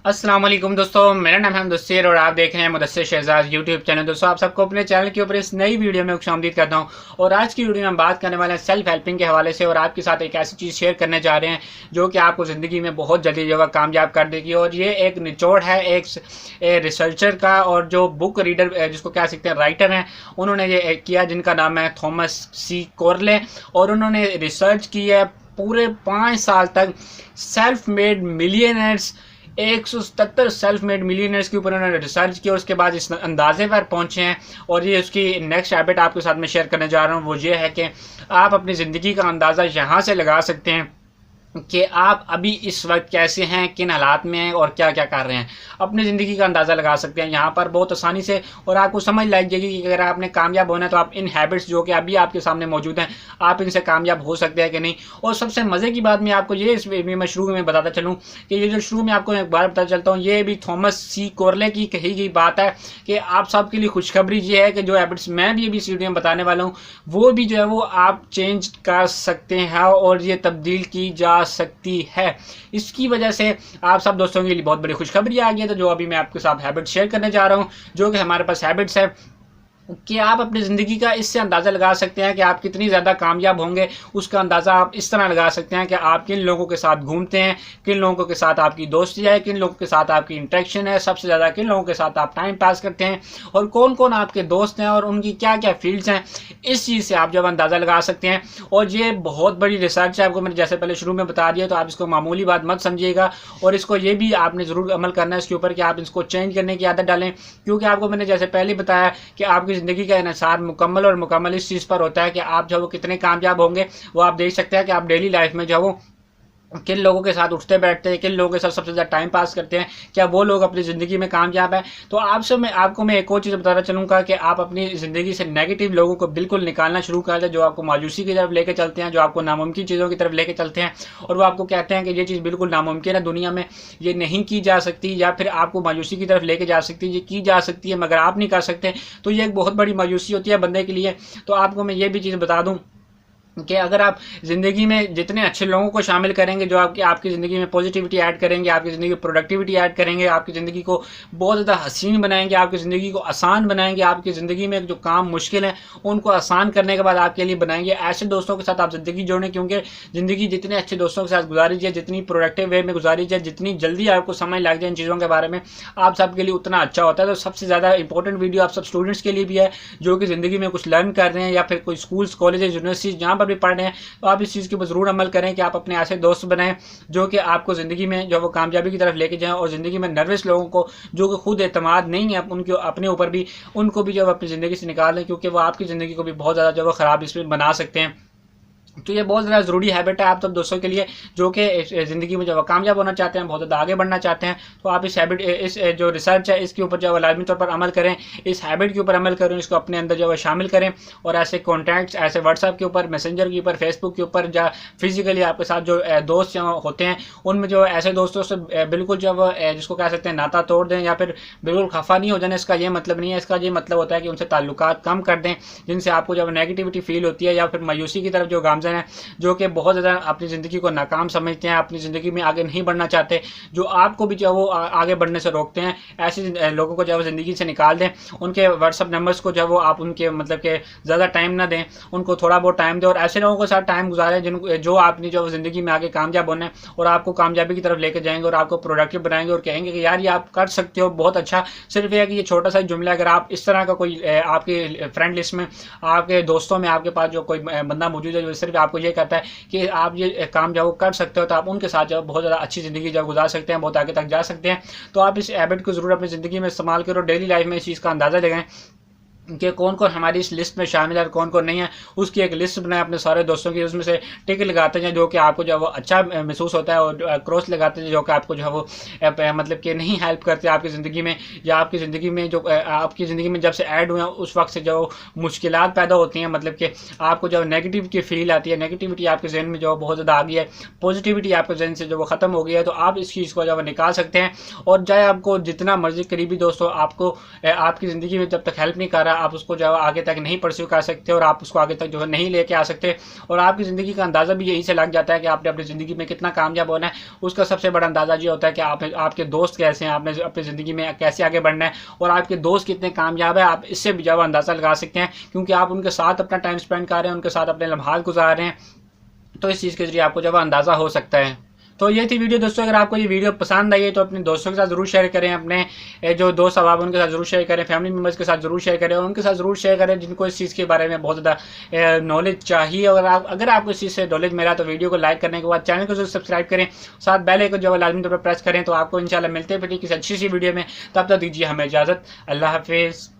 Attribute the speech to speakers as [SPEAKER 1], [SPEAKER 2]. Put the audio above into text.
[SPEAKER 1] अस्सलाम वालेकुम दोस्तों, मेरा नाम है मुदस्सिर और आप देख रहे हैं मुदस्सिर शहजाद यूट्यूब चैनल। दोस्तों, आप सबको अपने चैनल के ऊपर इस नई वीडियो में खुशामदीद करता हूं। और आज की वीडियो में हम बात करने वाले हैं सेल्फ हेल्पिंग के हवाले से और आपके साथ एक ऐसी चीज़ शेयर करने जा रहे हैं जो कि आपको ज़िंदगी में बहुत जल्दी जो है कामयाब कर देगी। और ये एक निचोड़ है एक रिसर्चर का, और जो बुक रीडर जिसको कह सकते हैं राइटर हैं, उन्होंने ये किया, जिनका नाम है थॉमस सी कोरले। और उन्होंने रिसर्च की है पूरे 5 साल तक self made millionaires 177 self made millionaires के ऊपर उन्होंने रिसर्च किया और उसके बाद इस अंदाजे पर पहुंचे हैं। और ये उसकी नेक्स्ट हैबिट आपके साथ में शेयर करने जा रहा हूँ, वो ये है कि आप अपनी ज़िंदगी का अंदाज़ा यहाँ से लगा सकते हैं कि आप अभी इस वक्त कैसे हैं, किन हालात में हैं और क्या क्या कर रहे हैं। अपनी ज़िंदगी का अंदाज़ा लगा सकते हैं यहाँ पर बहुत आसानी से, और आपको समझ लग जाएगी कि अगर आपने कामयाब होना है तो आप इन हैबिट्स जो कि अभी आपके सामने मौजूद हैं, आप इनसे कामयाब हो सकते हैं कि नहीं। और सबसे मज़े की बात मैं आपको ये इस वीडियो में शुरू में बताता चलूँ कि ये जो शुरू में आपको एक बार बताता चलता हूँ, ये भी थॉमस सी कोरले की कही गई बात है कि आप सबके लिए खुशखबरी ये है कि जो हैबिट्स मैं भी अभी इस वीडियो में बताने वाला हूँ वो भी जो है वो आप चेंज कर सकते हैं और ये तब्दील की जा सकती है। इसकी वजह से आप सब दोस्तों के लिए बहुत बड़ी खुशखबरी आ गई है। तो जो अभी मैं आपके साथ हैबिट शेयर करने जा रहा हूँ, जो कि हमारे पास हैबिट्स है कि आप अपनी ज़िंदगी का इससे अंदाज़ा लगा सकते हैं कि आप कितनी ज़्यादा कामयाब होंगे। उसका अंदाज़ा आप इस तरह लगा सकते हैं कि आप किन लोगों के साथ घूमते हैं, किन लोगों के साथ आपकी दोस्ती है, किन लोगों के साथ आपकी इंटरेक्शन है, सबसे ज़्यादा किन लोगों के साथ आप टाइम पास करते हैं और कौन कौन आपके दोस्त हैं और उनकी क्या क्या फील्ड्स हैं। इस चीज़ से आप जब अंदाज़ा लगा सकते हैं। और ये बहुत बड़ी रिसर्च है, आपको मैंने जैसे पहले शुरू में बता दिया, तो आप इसको मामूली बात मत समझिएगा। और इसको ये भी आपने ज़रूर अमल करना है इसके ऊपर कि आप इसको चेंज करने की आदत डालें, क्योंकि आपको मैंने जैसे पहले बताया कि आपकी ज़िंदगी का इन्हिसार मुकम्मल और मुकम्मल इस चीज़ पर होता है कि आप जब वो कितने कामयाब होंगे। वो आप देख सकते हैं कि आप डेली लाइफ में जब वो किन लोगों के साथ उठते बैठते हैं, किन लोगों के साथ सबसे ज़्यादा टाइम पास करते हैं, क्या वो लोग अपनी ज़िंदगी में कामयाब हैं। तो आपको मैं एक और चीज़ बताना चलूँगा कि आप अपनी ज़िंदगी से नेगेटिव लोगों को बिल्कुल निकालना शुरू कर दें, जो आपको मायूसी की तरफ लेके चलते हैं, जो आपको नामुमकिन चीज़ों की तरफ लेके चलते हैं और वो आपको कहते हैं कि ये चीज़ बिल्कुल नामुमकिन है, दुनिया में ये नहीं की जा सकती, या फिर आपको मायूसी की तरफ लेके जा सकती है। ये की जा सकती है मगर आप नहीं कर सकते, तो ये एक बहुत बड़ी मायूसी होती है बंदे के लिए। तो आपको मैं ये भी चीज़ बता दूँ कि अगर आप ज़िंदगी में जितने अच्छे लोगों को शामिल करेंगे, जो आपकी ज़िंदगी में पॉजिटिविटी ऐड करेंगे, आपकी ज़िंदगी में प्रोडक्टिविटी ऐड करेंगे, आपकी ज़िंदगी को बहुत ज़्यादा हसीन बनाएंगे, आपकी ज़िंदगी को आसान बनाएंगे, आपकी ज़िंदगी में जो काम मुश्किल है उनको आसान करने के बाद आपके लिए बनाएंगे, ऐसे दोस्तों के साथ आप ज़िंदगी जोड़ें। क्योंकि ज़िंदगी जितने अच्छे दोस्तों के साथ गुजारी जाए, जितनी प्रोडक्टिव वे में गुजारी जाए, जितनी जल्दी आपको समझ लग जाए इन चीज़ों के बारे में, आप सबके लिए उतना अच्छा होता है। तो सबसे ज़्यादा इंपॉर्टेंट वीडियो आप सब स्टूडेंट्स के लिए भी है जो कि ज़िंदगी में कुछ लर्न कर रहे हैं, या फिर कोई स्कूल्स कॉलेजेस यूनिवर्सिटीज़ जहाँ पर भी पढ़ रहे हैं। तो आप इस चीज़ के ऊपर ज़रूर अमल करें कि आप अपने ऐसे दोस्त बनाएं जो कि आपको ज़िंदगी में जो वो कामयाबी की तरफ लेके जाएं, और ज़िंदगी में नर्वस लोगों को जो कि खुद एतमाद नहीं है उनके अपने ऊपर भी, उनको भी जो अपनी ज़िंदगी से निकाल दें, क्योंकि वो आपकी ज़िंदगी को भी बहुत ज़्यादा जो वो ख़राब इसमें बना सकते हैं। तो ये बहुत ज़्यादा ज़रूरी हैबिट है आप सब दोस्तों के लिए जो कि ज़िंदगी में जब कामयाब होना चाहते हैं, बहुत ज़्यादा आगे बढ़ना चाहते हैं। तो आप इस हैबिट, इस जो रिसर्च है इसके ऊपर जो है लाजमी तौर पर अमल करें, इस हैबिट के ऊपर अमल करें, इसको अपने अंदर जो है शामिल करें। और ऐसे कॉन्टैक्ट्स, ऐसे व्हाट्सएप के ऊपर, मैसेंजर के ऊपर, फेसबुक के ऊपर, या फिजिकली आपके साथ जो दोस्त होते हैं उनमें जो ऐसे दोस्तों से बिल्कुल जो है जिसको कह सकते हैं नाता तोड़ दें, या फिर बिल्कुल खफा नहीं हो जाना। इसका ये मतलब नहीं है, इसका ये मतलब होता है कि उनसे ताल्लुकात कम कर दें जिनसे आपको जब नेगेटिविटी फील होती है, या फिर मायूसी की तरफ जो गामजन है, जो कि बहुत ज़्यादा अपनी ज़िंदगी को नाकाम समझते हैं, अपनी ज़िंदगी में आगे नहीं बढ़ना चाहते, जो आपको भी जो वो आगे बढ़ने से रोकते हैं, ऐसे लोगों को जो है ज़िंदगी से निकाल दें। उनके व्हाट्सअप नंबर्स को जो है वो आप उनके मतलब के ज़्यादा टाइम ना दें, उनको थोड़ा बहुत टाइम दें और ऐसे लोगों के साथ टाइम गुजारें जो आपने जो ज़िंदगी में आगे कामयाब होना है और आपको कामयाबी की तरफ लेके जाएंगे और आपको प्रोडक्टिव बनाएंगे और कहेंगे कि यार ये आप कर सकते हो, बहुत अच्छा। सिर्फ ये है कि ये छोटा सा जुमला, अगर आप इस तरह का कोई आपके फ्रेंड लिस्ट में, आपके दोस्तों में आपके पास जो कोई बंदा मौजूद है जो सिर्फ आपको ये कहता है कि आप ये काम जब कर सकते हो, तो आप उनके साथ जब बहुत ज़्यादा अच्छी ज़िंदगी जब गुजार सकते हैं, बहुत आगे तक जा सकते हैं। तो आप इस हैबिट को ज़रूर अपनी ज़िंदगी में इस्तेमाल करो, डेली लाइफ में इस चीज़ का अंदाज़ा लगाएं कि कौन कौन हमारी इस लिस्ट में शामिल है और कौन कौन नहीं है। उसकी एक लिस्ट बनाए अपने सारे दोस्तों की, उसमें से टिक लगाते हैं जो कि आपको जो है वो अच्छा महसूस होता है, और क्रॉस लगाते हैं जो कि आपको जो है वो मतलब कि नहीं हेल्प करते आपकी ज़िंदगी में, या आपकी ज़िंदगी में जो आपकी ज़िंदगी में जब से ऐड हुए हैं उस वक्त से जो मुश्किलात पैदा होती हैं, मतलब कि आपको जो नेगेटिव की फील आती है, नेगेटिविटी आपके जहन में जो बहुत ज़्यादा आ गई है, पॉजिटिविटी आपके जहन से जो वो ख़त्म हो गई है, तो आप इस चीज़ को जो है निकाल सकते हैं। और चाहे आपको जितना मर्जी करीबी दोस्तों आपको आपकी ज़िंदगी में जब तक हेल्प नहीं कर रहा, आप उसको जो है आगे तक नहीं परस्यू कर सकते और आप उसको आगे तक जो है नहीं लेके आ सकते। और आपकी ज़िंदगी का अंदाज़ा भी यही से लग जाता है कि आपने अपनी ज़िंदगी में कितना कामयाब होना है। उसका सबसे बड़ा अंदाज़ा ये होता है कि आपके दोस्त कैसे हैं, आपने अपनी ज़िंदगी में कैसे आगे बढ़ना है और आपके दोस्त कितने कामयाब है, आप इससे भी जो अंदाज़ा लगा सकते हैं, क्योंकि आप उनके साथ अपना टाइम स्पेंड कर रहे हैं, उनके साथ अपने लम्हात गुजार रहे हैं। तो इस चीज़ के जरिए आपको जब अंदाज़ा हो सकता है। तो ये थी वीडियो दोस्तों। अगर आपको ये वीडियो पसंद आई है तो अपने दोस्तों के साथ ज़रूर शेयर करें, अपने जो दोस्त अहबाब उनके साथ ज़रूर शेयर करें, फैमिली मेम्बर्स के साथ ज़रूर शेयर करें और उनके साथ ज़रूर शेयर करें जिनको इस चीज़ के बारे में बहुत ज़्यादा नॉलेज चाहिए। और अगर आपको इस चीज़ से नॉलेज मिला तो वीडियो को लाइक करने के बाद चैनल को जरूर सब्सक्राइब करें, साथ बेल आइकन जो है लाजमी तौर पर प्रेस करें। तो आपको इंशाल्लाह मिलते हैं फिर किसी अच्छी सी वीडियो में। तब तक दीजिए हमें इजाज़त। अल्लाह हाफिज़।